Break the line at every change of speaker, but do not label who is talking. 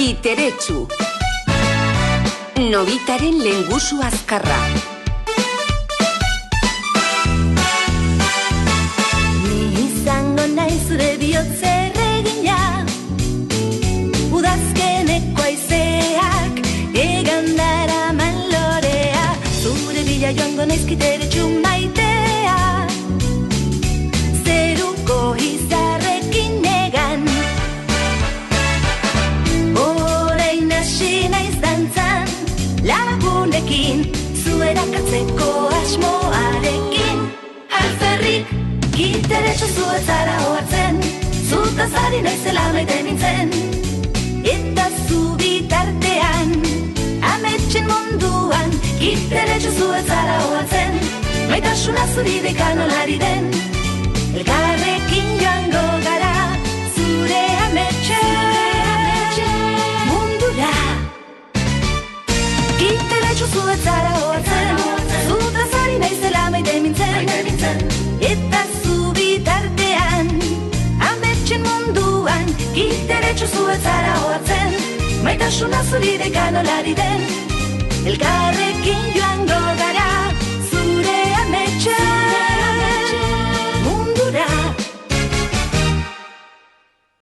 Kiteretsu. Nobitaren lengusu azkarra.
Ni izango naiz zure bihotze erregina, udazkeneko haizeak egandara manlorea, zure bila joango naiz kiteretsu maitea, zeruko izarrekin egan. Orain hasi naiz dantzan, lagunekin, zuerakatzeko asmoarekin. Alferrik, kiteretsu zuetzara ohartzen, zutaz ari naizela maite nintzen. Eta zu bitartean, ametsen munduan, kiteretsu zuetzara ohartzen, maitasuna zuri dekan olari den. Elkarrekin joango gara, zure ametsen mundura. Kiteretsu zuetzara ohartzen, zutaz ari naizela maite nintzen. Eta zu bitartean, ametsen munduan, kiteretsu zuetzara ohartzen, maitasuna zuri dekan olari den. Elkarrekin joango gara.